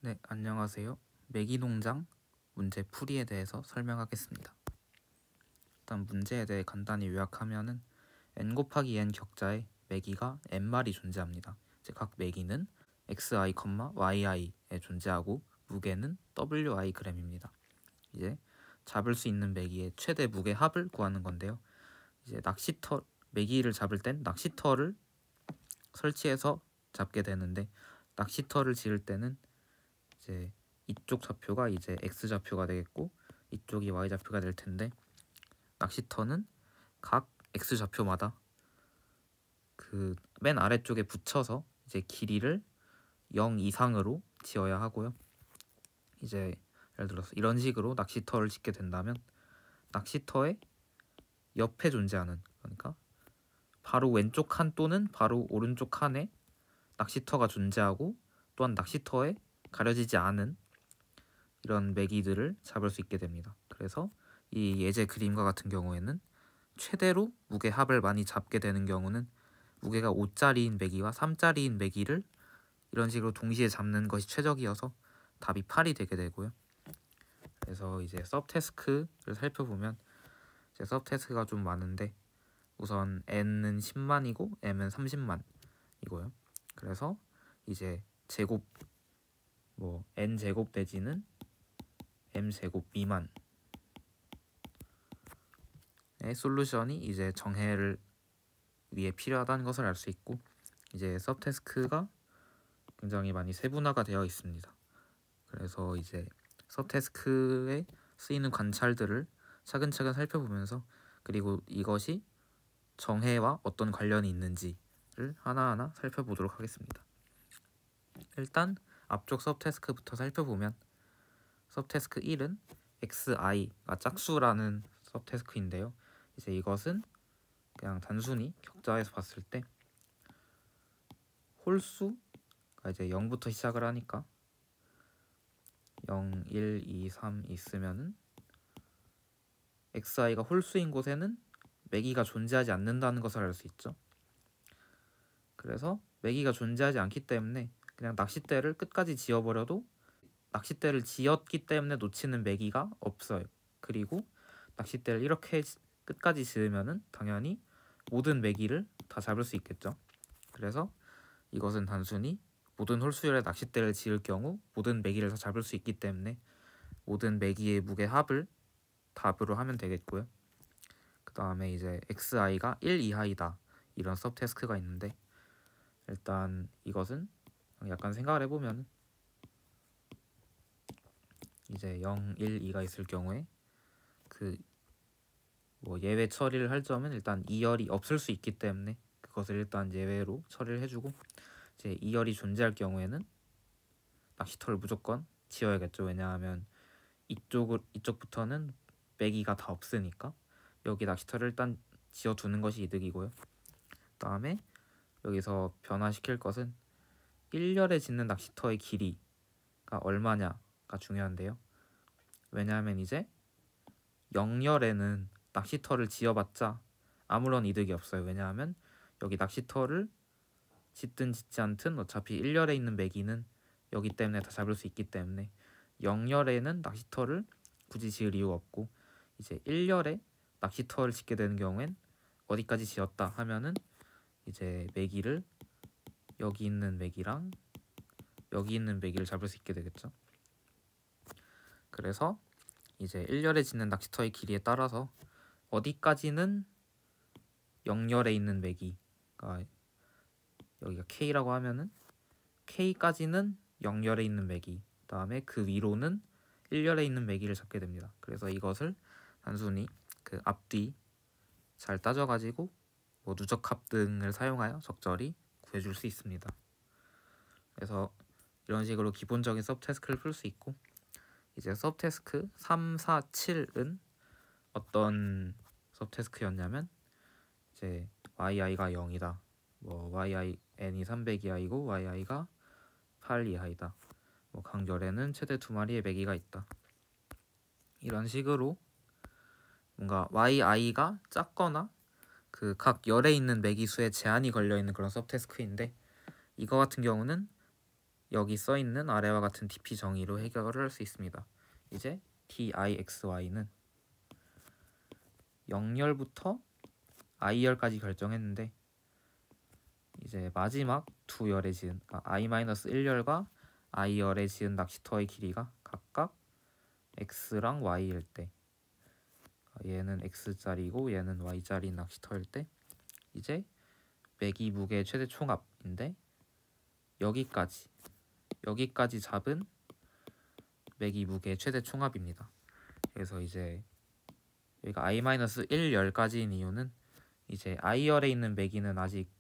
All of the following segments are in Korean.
네, 안녕하세요. 매기농장 문제 풀이에 대해서 설명하겠습니다. 일단 문제에 대해 간단히 요약하면은 n 곱하기 n 격자에 매기가 n마리 존재합니다. 이제 각 매기는 xi, yi에 존재하고 무게는 wi g입니다. 이제 잡을 수 있는 매기의 최대 무게 합을 구하는 건데요. 이제 매기를 잡을 땐 낚시터를 설치해서 잡게 되는데 낚시터를 지을 때는 이제 이쪽 좌표가 이제 x 좌표가 되겠고 이쪽이 y 좌표가 될 텐데 낚시터는 각 x 좌표마다 그 맨 아래쪽에 붙여서 이제 길이를 0 이상으로 지어야 하고요. 이제 예를 들어서 이런 식으로 낚시터를 짓게 된다면 낚시터의 옆에 존재하는, 그러니까 바로 왼쪽 칸 또는 바로 오른쪽 칸에 낚시터가 존재하고 또한 낚시터에 가려지지 않은 이런 매기들을 잡을 수 있게 됩니다. 그래서 이 예제 그림과 같은 경우에는 최대로 무게 합을 많이 잡게 되는 경우는 무게가 5짜리인 매기와 3짜리인 매기를 이런 식으로 동시에 잡는 것이 최적이어서 답이 8이 되게 되고요. 그래서 이제 서브태스크를 살펴보면 이제 서브태스크가 좀 많은데 우선 n은 10만이고 m은 30만이고요. 그래서 이제 제곱 n 제곱 내지는 m 제곱 미만의 솔루션이 이제 정해를 위해 필요하다는 것을 알 수 있고, 이제 서브태스크가 굉장히 많이 세분화가 되어 있습니다. 그래서 이제 서브태스크에 쓰이는 관찰들을 차근차근 살펴보면서, 그리고 이것이 정해와 어떤 관련이 있는지를 하나하나 살펴보도록 하겠습니다. 일단 앞쪽 서브태스크부터 살펴보면 서브태스크 1은 xi가 짝수라는 서브태스크인데요. 이제 이것은 그냥 단순히 격자에서 봤을 때 홀수가 이제 0부터 시작을 하니까 0, 1, 2, 3 있으면은 xi가 홀수인 곳에는 매기가 존재하지 않는다는 것을 알 수 있죠. 그래서 매기가 존재하지 않기 때문에 그냥 낚싯대를 끝까지 지어버려도 낚싯대를 지었기 때문에 놓치는 매기가 없어요. 그리고 낚싯대를 이렇게 끝까지 지으면은 당연히 모든 매기를 다 잡을 수 있겠죠. 그래서 이것은 단순히 모든 홀수열의 낚싯대를 지을 경우 모든 매기를 다 잡을 수 있기 때문에 모든 매기의 무게 합을 답으로 하면 되겠고요. 그 다음에 이제 xi가 1 이하이다 이런 서브태스크가 있는데, 일단 이것은 약간 생각을 해보면 이제 0, 1, 2가 있을 경우에 그 예외 처리를 할 점은 일단 2열이 없을 수 있기 때문에 그것을 일단 예외로 처리를 해주고, 이제 2열이 존재할 경우에는 낚시터를 무조건 지어야겠죠. 왜냐하면 이쪽부터는 매기가 다 없으니까 여기 낚시터를 일단 지어두는 것이 이득이고요. 그 다음에 여기서 변화시킬 것은 1열에 짓는 낚시터의 길이가 얼마냐가 중요한데요. 왜냐하면 이제 0열에는 낚시터를 지어봤자 아무런 이득이 없어요. 왜냐하면 여기 낚시터를 짓든 짓지 않든 어차피 1열에 있는 매기는 여기 때문에 다 잡을 수 있기 때문에 0열에는 낚시터를 굳이 지을 이유가 없고, 이제 1열에 낚시터를 짓게 되는 경우엔 어디까지 지었다 하면은 이제 매기를 여기 있는 매기랑 여기 있는 매기를 잡을 수 있게 되겠죠. 그래서 이제 1열에 짓는 낚시터의 길이에 따라서 어디까지는 0열에 있는 매기가 여기가 K라고 하면은 K까지는 0열에 있는 매기, 다음에 그 위로는 1열에 있는 매기를 잡게 됩니다. 그래서 이것을 단순히 그 앞뒤 잘 따져가지고 누적합 등을 사용하여 적절히 구해줄 수 있습니다. 그래서 이런 식으로 기본적인 서브태스크를 풀 수 있고, 이제 서브태스크 3, 4, 7은 어떤 서브태스크였냐면 이제 yi가 0이다, yin이 300이하이고 yi가 8 이하이다, 간결에는 최대 2마리의 매기가 있다, 이런 식으로 뭔가 yi가 작거나 그 각 열에 있는 매기 수에 제한이 걸려 있는 그런 서브태스크인데, 이거 같은 경우는 여기 써 있는 아래와 같은 DP 정의로 해결을 할 수 있습니다. 이제 DIXY는 0열부터 I열까지 결정했는데 이제 마지막 두 열에 지은 I-1열과 I열에 지은 낚시터의 길이가 각각 X랑 Y일 때 얘는 X짜리고 얘는 Y짜리 낚시터일 때 이제 매기 무게의 최대 총합인데 여기까지 잡은 매기 무게의 최대 총합입니다. 그래서 이제 여기가 I-1열까지인 이유는 이제 I열에 있는 매기는 아직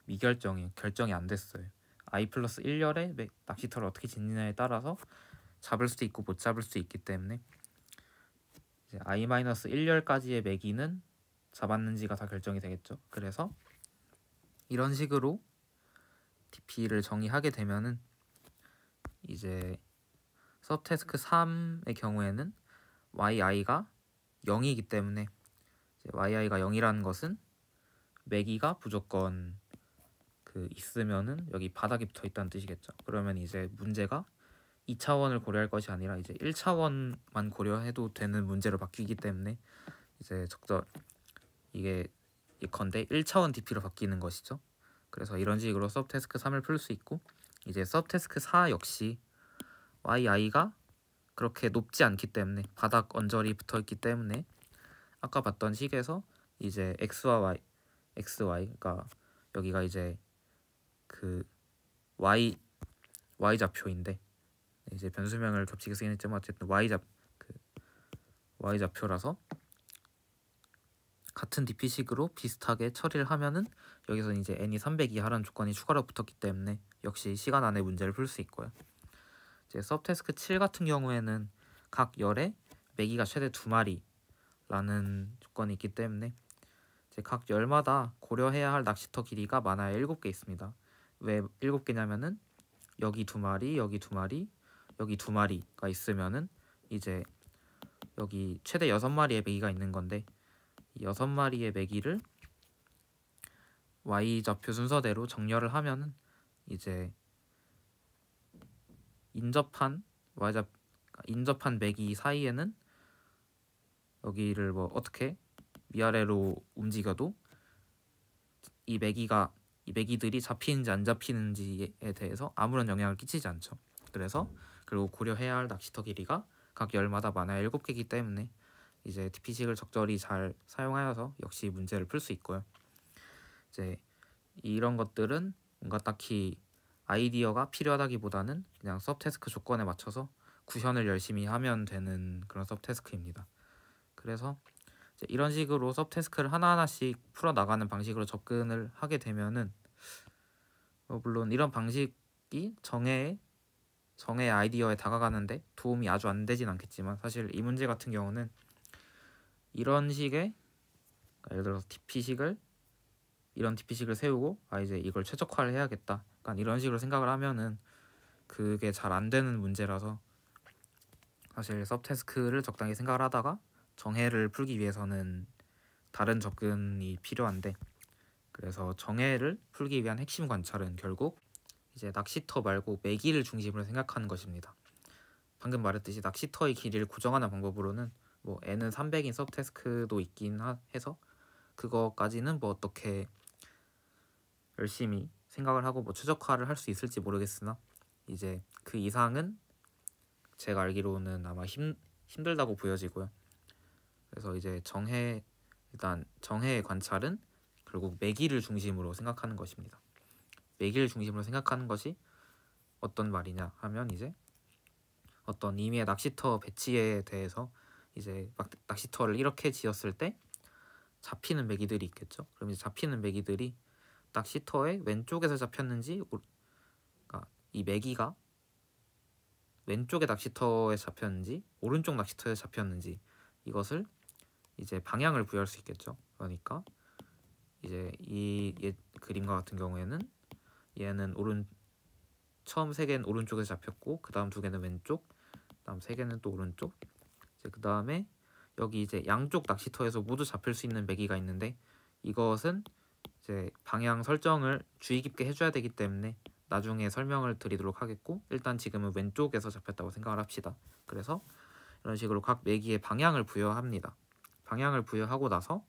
미결정이에요. 결정이 안 됐어요. I+1열에 낚시터를 어떻게 짓느냐에 따라서 잡을 수도 있고 못 잡을 수도 있기 때문에 이제 I-1열까지의 매기는 잡았는지가 다 결정이 되겠죠. 그래서 이런 식으로 DP를 정의하게 되면은 이제 서브태스크 3의 경우에는 YI가 0이기 때문에 이제 YI가 0이라는 것은 매기가 무조건 있으면은 여기 바닥에 붙어 있다는 뜻이겠죠. 그러면 이제 문제가 2차원을 고려할 것이 아니라 이제 1차원만 고려해도 되는 문제로 바뀌기 때문에 이제 이게 예컨대 1차원 DP로 바뀌는 것이죠. 그래서 이런 식으로 서브태스크 3을 풀 수 있고 이제 서브태스크 4 역시 YI가 그렇게 높지 않기 때문에 바닥 언저리 붙어 있기 때문에 아까 봤던 식에서 이제 XY 그러니까 여기가 이제 Y 좌표인데 이제 변수명을 겹치게 쓰긴 했지만 어쨌든 Y 좌표라서 같은 DP식으로 비슷하게 처리를 하면은 여기서 이제 n이 300 이하라는 조건이 추가로 붙었기 때문에 역시 시간 안에 문제를 풀 수 있고요. 이제 서브태스크 7 같은 경우에는 각 열에 매기가 최대 2마리라는 조건이 있기 때문에 이제 각 열마다 고려해야 할 낚시터 길이가 많아야 7개 있습니다. 왜 7개냐면은 여기 2마리, 여기 2마리, 여기 2마리가 있으면은 이제 여기 최대 6마리의 매기가 있는 건데 이 6마리의 매기를 Y 좌표 순서대로 정렬을 하면은 이제 인접한 매기 사이에는 여기를 뭐 어떻게 위아래로 움직여도 이 매기들이 잡히는지 안 잡히는지에 대해서 아무런 영향을 끼치지 않죠. 그래서 그리고 고려해야 할 낚시터 길이가 각 열마다 많아야 7개이기 때문에 이제 DP식을 적절히 잘 사용하여서 역시 문제를 풀 수 있고요. 이제 이런 것들은 뭔가 딱히 아이디어가 필요하다기보다는 그냥 서브태스크 조건에 맞춰서 구현을 열심히 하면 되는 그런 서브태스크입니다. 그래서 이제 이런 식으로 서브태스크를 하나하나씩 풀어나가는 방식으로 접근을 하게 되면은 물론 이런 방식이 정해의 아이디어에 다가가는데 도움이 아주 안 되진 않겠지만 사실 이 문제 같은 경우는 이런 식의 예를 들어서 이런 DP식을 세우고 이제 이걸 최적화를 해야겠다. 약간 이런 식으로 생각을 하면은 그게 잘 안 되는 문제라서 사실 서브태스크를 적당히 생각을 하다가 정해를 풀기 위해서는 다른 접근이 필요한데 그래서 정해를 풀기 위한 핵심 관찰은 결국 이제 낚시터 말고 매기를 중심으로 생각하는 것입니다. 방금 말했듯이 낚시터의 길이를 고정하는 방법으로는 뭐 n은 300인 서브태스크도 있긴 해서 그거까지는 뭐 어떻게 열심히 생각을 하고 뭐 최적화를 할 수 있을지 모르겠으나 이제 그 이상은 제가 알기로는 아마 힘들다고 보여지고요. 그래서 이제 정해의 관찰은 결국 매기를 중심으로 생각하는 것입니다. 매기를 중심으로 생각하는 것이 어떤 말이냐 하면 이제 어떤 임의의 낚시터 배치에 대해서 이제 막 낚시터를 이렇게 지었을 때 잡히는 매기들이 있겠죠. 그럼 이제 잡히는 매기들이 낚시터의 왼쪽에서 잡혔는지 그러니까 이 매기가 왼쪽의 낚시터에 잡혔는지 오른쪽 낚시터에 잡혔는지 이것을 이제 방향을 부여할 수 있겠죠. 그러니까 이제 이 그림과 같은 경우에는 얘는 처음 3개는 오른쪽에서 잡혔고 그 다음 2개는 왼쪽, 그 다음 3개는 또 오른쪽. 이제 그 다음에 여기 이제 양쪽 낚시터에서 모두 잡힐 수 있는 매기가 있는데 이것은 이제 방향 설정을 주의 깊게 해줘야 되기 때문에 나중에 설명을 드리도록 하겠고, 일단 지금은 왼쪽에서 잡혔다고 생각을 합시다. 그래서 이런 식으로 각 매기에 방향을 부여합니다. 방향을 부여하고 나서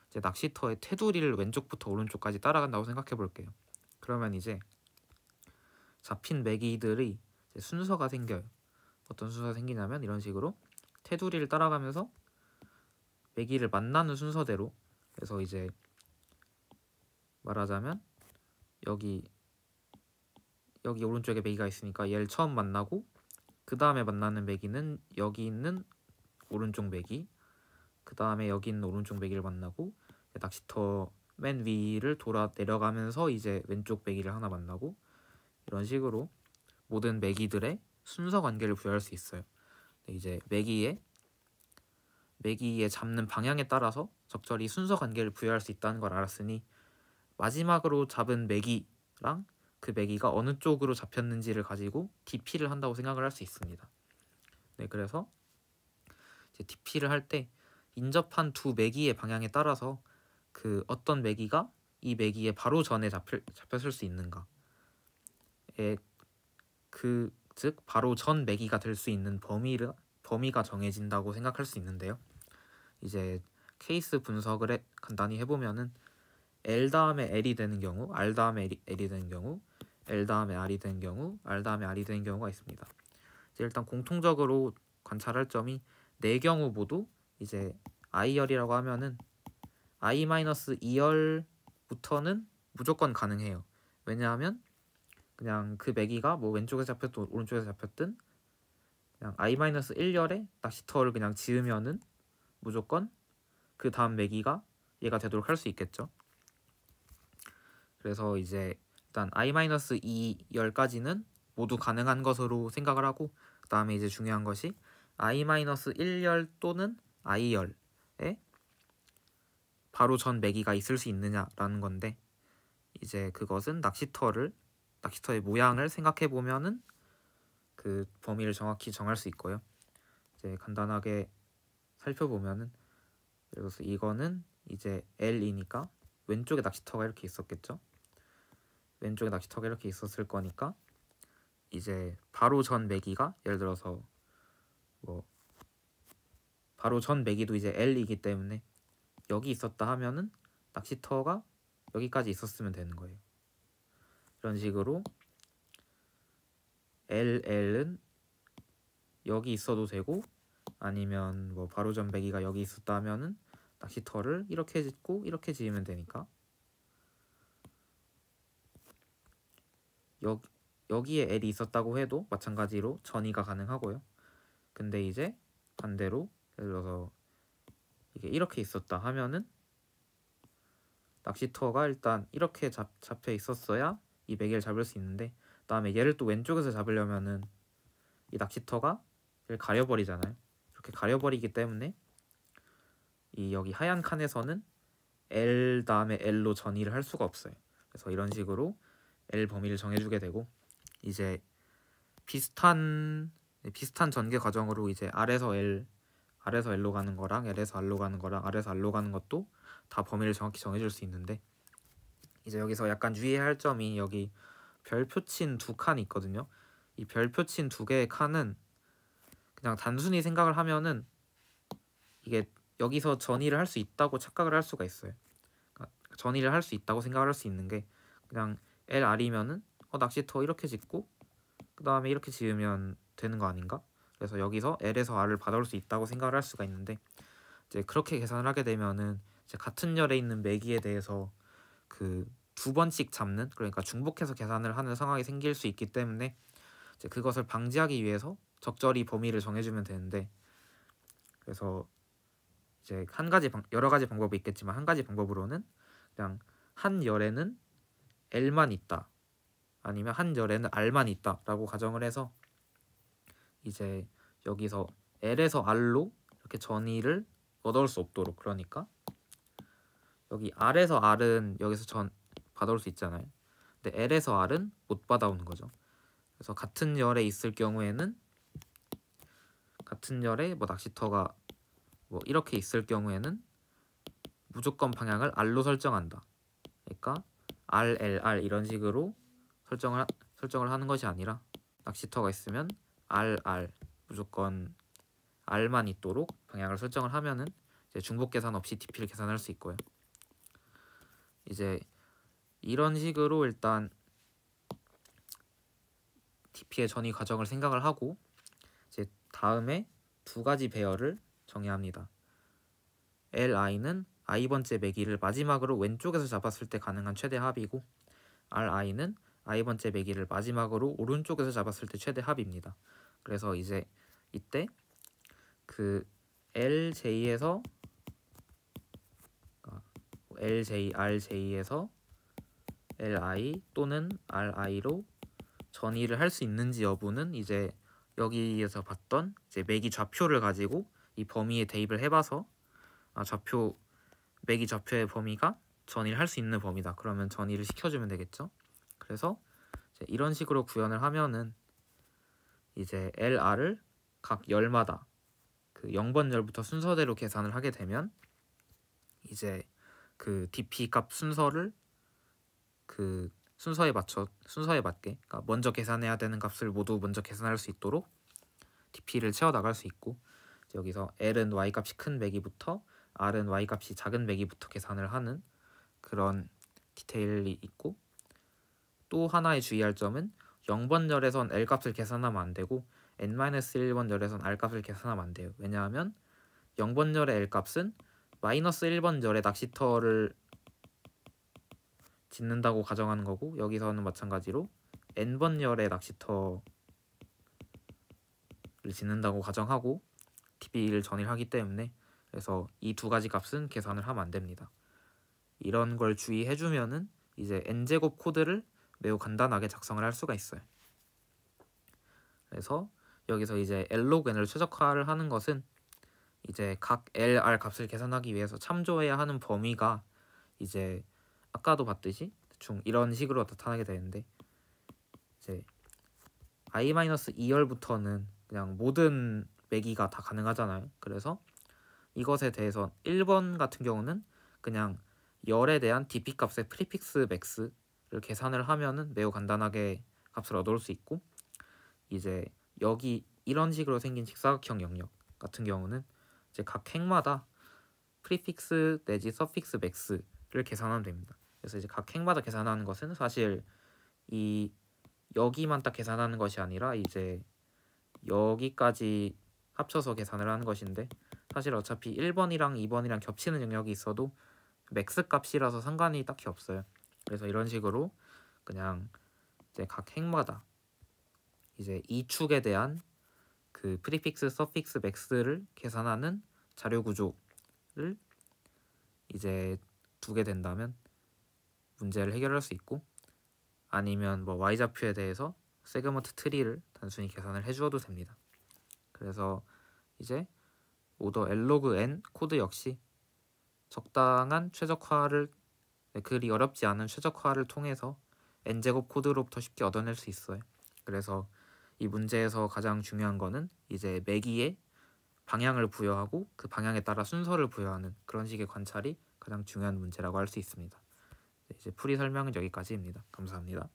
이제 낚시터의 테두리를 왼쪽부터 오른쪽까지 따라간다고 생각해 볼게요. 그러면 이제 잡힌 매기들이 이제 순서가 생겨요. 어떤 순서가 생기냐면 이런 식으로 테두리를 따라가면서 매기를 만나는 순서대로, 그래서 이제 말하자면 여기 오른쪽에 매기가 있으니까 얘를 처음 만나고, 그 다음에 만나는 매기는 여기 있는 오른쪽 매기, 그 다음에 여기 있는 오른쪽 매기를 만나고, 낚시터 맨 위를 돌아 내려가면서 이제 왼쪽 매기를 하나 만나고, 이런 식으로 모든 매기들의 순서 관계를 부여할 수 있어요. 이제 매기의 잡는 방향에 따라서 적절히 순서 관계를 부여할 수 있다는 걸 알았으니, 마지막으로 잡은 매기랑 그 매기가 어느 쪽으로 잡혔는지를 가지고 DP를 한다고 생각을 할 수 있습니다. 네, 그래서 이제 DP를 할 때 인접한 두 매기의 방향에 따라서 그 어떤 매기가 이 매기의 바로 전에 잡혔을 수 있는가, 즉 바로 전 매기가 될 수 있는 범위가 정해진다고 생각할 수 있는데요. 이제 케이스 분석을 간단히 해보면은 L 다음에 L이 되는 경우, R 다음에 L이 되는 경우, L 다음에 R이 되는 경우, R 다음에 R이 되는 경우가 있습니다. 이제 일단 공통적으로 관찰할 점이 네 경우 모두 이제 I열이라고 하면은 I-2열부터는 무조건 가능해요. 왜냐하면 그냥 그 매기가 뭐 왼쪽에서 잡혔든 오른쪽에서 잡혔든 그냥 I-1열에 낚시터를 그냥 지으면은 무조건 그 다음 매기가 얘가 되도록 할 수 있겠죠. 그래서 이제 일단 I-2열까지는 모두 가능한 것으로 생각을 하고, 그 다음에 이제 중요한 것이 I-1열 또는 I열에 바로 전 매기가 있을 수 있느냐라는 건데, 이제 그것은 낚시터의 모양을 생각해 보면은 그 범위를 정확히 정할 수 있고요. 이제 간단하게 살펴보면은, 그래서 이거는 이제 L이니까 왼쪽에 낚시터가 이렇게 있었겠죠. 왼쪽에 낚시터가 이렇게 있었을 거니까 이제 바로 전 매기가, 예를 들어서 뭐 바로 전 매기도 이제 L이기 때문에 여기 있었다 하면은 낚시터가 여기까지 있었으면 되는 거예요. 이런 식으로 LL은 여기 있어도 되고, 아니면 뭐 바로 전 매기가 여기 있었다 하면은 낚시터를 이렇게 짓고 이렇게 지으면 되니까 여기에 L이 있었다고 해도 마찬가지로 전이가 가능하고요. 근데 이제 반대로 예를 들어서 이게 이렇게 있었다 하면은 낚시터가 일단 이렇게 잡혀 있었어야 이 매개를 잡을 수 있는데, 그다음에 얘를 또 왼쪽에서 잡으려면은 이 낚시터가 얘를 가려버리잖아요. 이렇게 가려버리기 때문에 이 여기 하얀 칸에서는 L 다음에 L로 전이를 할 수가 없어요. 그래서 이런 식으로 L 범위를 정해주게 되고, 이제 비슷한 전개 과정으로 이제 R에서 L로 가는 거랑 L에서 R로 가는 거랑 R에서 R로 가는 것도 다 범위를 정확히 정해줄 수 있는데, 이제 여기서 약간 유의해야 할 점이 여기 별표 친 두 칸이 있거든요. 이 별표 친 두 개의 칸은 그냥 단순히 생각을 하면은 이게 여기서 전이를 할 수 있다고 착각을 할 수가 있어요. 그러니까 전이를 할 수 있다고 생각을 할 수 있는 게, 그냥 LR이면은 낚시터 이렇게 짓고 그 다음에 이렇게 지으면 되는 거 아닌가? 그래서 여기서 L에서 R을 받아올 수 있다고 생각을 할 수가 있는데, 이제 그렇게 계산을 하게 되면은 이제 같은 열에 있는 매기에 대해서 그 두 번씩 잡는, 그러니까 중복해서 계산을 하는 상황이 생길 수 있기 때문에 이제 그것을 방지하기 위해서 적절히 범위를 정해주면 되는데, 그래서 이제 여러 가지 방법이 있겠지만 한 가지 방법으로는 그냥 한 열에는 L만 있다, 아니면 한 열에는 R만 있다라고 가정을 해서 이제 여기서 L에서 R로 이렇게 전이를 얻어올 수 없도록, 그러니까 여기 R에서 R은 여기서 전 받아올 수 있잖아요. 근데 L에서 R은 못 받아오는 거죠. 그래서 같은 열에 있을 경우에는, 같은 열에 뭐 낚시터가 뭐 이렇게 있을 경우에는 무조건 방향을 R로 설정한다. 그러니까 RLR 이런 식으로 설정을 하는 것이 아니라 낚시터가 있으면 RR 무조건 R만 있도록 방향을 설정을 하면은 이제 중복 계산 없이 DP를 계산할 수 있고요. 이제 이런 식으로 일단 DP의 전이 과정을 생각을 하고 이제 다음에 두 가지 배열을 정해야 합니다. LI는 i번째 매기를 마지막으로 왼쪽에서 잡았을 때 가능한 최대 합이고 RI는 i번째 매기를 마지막으로 오른쪽에서 잡았을 때 최대 합입니다. 그래서 이제 이때 그 LJ에서 LJ, RJ에서 LI 또는 RI로 전이를 할 수 있는지 여부는 이제 여기에서 봤던 이제 매기 좌표를 가지고 이 범위에 대입을 해봐서 매기 좌표의 범위가 전이를 할 수 있는 범위다. 그러면 전이를 시켜주면 되겠죠. 그래서 이제 이런 식으로 구현을 하면은 이제 LR을 각 열마다 그 0번 열부터 순서대로 계산을 하게 되면 이제 그 DP 값 순서를 그 순서에 맞게 그러니까 먼저 계산해야 되는 값을 모두 먼저 계산할 수 있도록 DP를 채워 나갈 수 있고 여기서 L은 Y 값이 큰 매기부터 R은 Y 값이 작은 매기부터 계산을 하는 그런 디테일이 있고 또 하나의 주의할 점은 0번 열에선 L 값을 계산하면 안 되고 N-1번 열에선 R 값을 계산하면 안 돼요. 왜냐하면 0번 열의 L 값은 -1번 열의 낚시터를 짓는다고 가정하는 거고 여기서는 마찬가지로 n번 열의 낚시터를 짓는다고 가정하고 DP를 전이하기 때문에 그래서 이 두 가지 값은 계산을 하면 안 됩니다. 이런 걸 주의해주면은 이제 n제곱 코드를 매우 간단하게 작성을 할 수가 있어요. 그래서 여기서 이제 L로그 N을 최적화를 하는 것은 이제 각 LR 값을 계산하기 위해서 참조해야 하는 범위가 이제 아까도 봤듯이 대충 이런 식으로 나타나게 되는데 이제 i-2열부터는 그냥 모든 매기가 다 가능하잖아요. 그래서 이것에 대해서 1번 같은 경우는 그냥 열에 대한 DP 값의 프리픽스 맥스를 계산을 하면은 매우 간단하게 값을 얻을 수 있고 이제 여기 이런 식으로 생긴 직사각형 영역 같은 경우는 이제 각 행마다 프리픽스 내지 서픽스 맥스를 계산하면 됩니다. 그래서 이제 각 행마다 계산하는 것은 사실 이 여기만 딱 계산하는 것이 아니라 이제 여기까지 합쳐서 계산을 하는 것인데 사실 어차피 1번이랑 2번이랑 겹치는 영역이 있어도 맥스 값이라서 상관이 딱히 없어요. 그래서 이런 식으로 그냥 이제 각 행마다 이제 이 축에 대한 그 프리픽스, 서픽스, 맥스를 계산하는 자료 구조를 이제 두게 된다면 문제를 해결할 수 있고 아니면 뭐 y좌표에 대해서 세그먼트 트리를 단순히 계산을 해주어도 됩니다. 그래서 이제 오더 L로그 N 코드 역시 적당한 최적화를 그리 어렵지 않은 최적화를 통해서 n제곱 코드로부터 쉽게 얻어낼 수 있어요. 그래서 이 문제에서 가장 중요한 거는 이제 매기에 방향을 부여하고 그 방향에 따라 순서를 부여하는 그런 식의 관찰이 가장 중요한 문제라고 할 수 있습니다. 이제 풀이 설명은 여기까지입니다. 감사합니다.